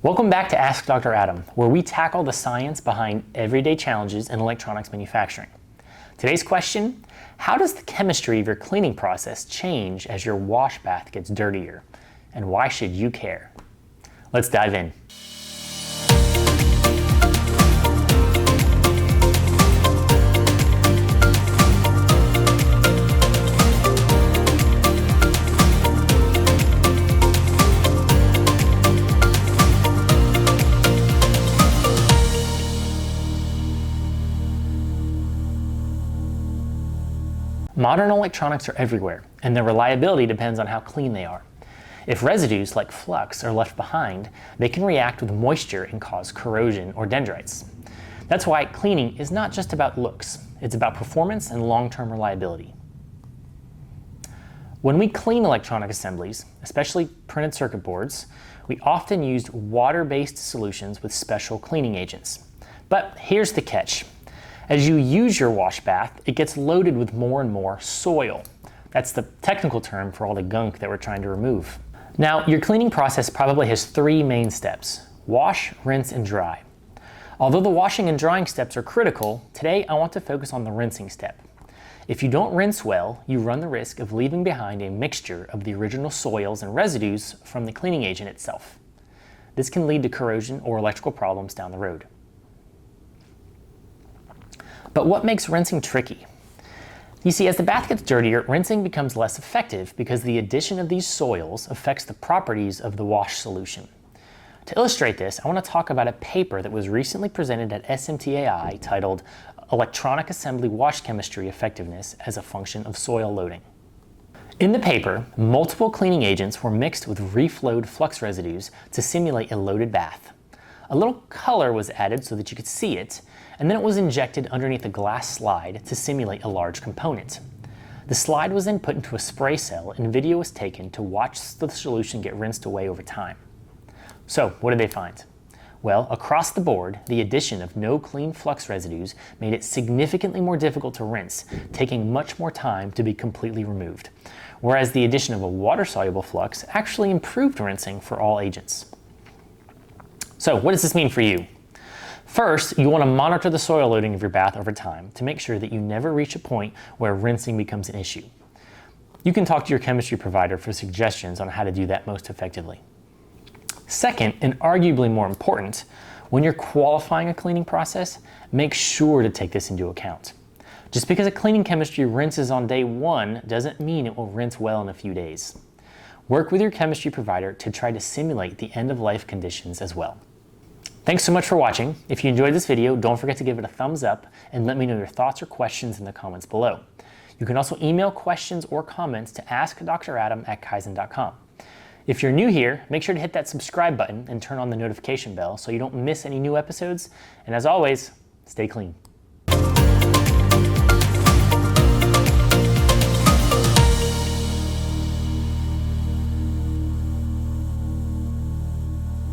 Welcome back to Ask Dr. Adam, where we tackle the science behind everyday challenges in electronics manufacturing. Today's question: how does the chemistry of your cleaning process change as your wash bath gets dirtier? And why should you care? Let's dive in. Modern electronics are everywhere, and their reliability depends on how clean they are. If residues like flux are left behind, they can react with moisture and cause corrosion or dendrites. That's why cleaning is not just about looks, it's about performance and long-term reliability. When we clean electronic assemblies, especially printed circuit boards, we often use water-based solutions with special cleaning agents. But here's the catch. As you use your wash bath, it gets loaded with more and more soil. That's the technical term for all the gunk that we're trying to remove. Now, your cleaning process probably has three main steps: wash, rinse, and dry. Although the washing and drying steps are critical, today I want to focus on the rinsing step. If you don't rinse well, you run the risk of leaving behind a mixture of the original soils and residues from the cleaning agent itself. This can lead to corrosion or electrical problems down the road. But what makes rinsing tricky? You see, as the bath gets dirtier, rinsing becomes less effective because the addition of these soils affects the properties of the wash solution. To illustrate this, I want to talk about a paper that was recently presented at SMTAI titled "Electronic Assembly Wash Chemistry Effectiveness as a Function of Soil Loading." In the paper, multiple cleaning agents were mixed with reflowed flux residues to simulate a loaded bath. A little color was added so that you could see it, and then it was injected underneath a glass slide to simulate a large component. The slide was then put into a spray cell and video was taken to watch the solution get rinsed away over time. So, what did they find? Well, across the board, the addition of no clean flux residues made it significantly more difficult to rinse, taking much more time to be completely removed, whereas the addition of a water-soluble flux actually improved rinsing for all agents. So, what does this mean for you? First, you want to monitor the soil loading of your bath over time to make sure that you never reach a point where rinsing becomes an issue. You can talk to your chemistry provider for suggestions on how to do that most effectively. Second, and arguably more important, when you're qualifying a cleaning process, make sure to take this into account. Just because a cleaning chemistry rinses on day one doesn't mean it will rinse well in a few days. Work with your chemistry provider to try to simulate the end-of-life conditions as well. Thanks so much for watching. If you enjoyed this video, don't forget to give it a thumbs up and let me know your thoughts or questions in the comments below. You can also email questions or comments to askdradam@kaizen.com. If you're new here, make sure to hit that subscribe button and turn on the notification bell so you don't miss any new episodes. And as always, stay clean.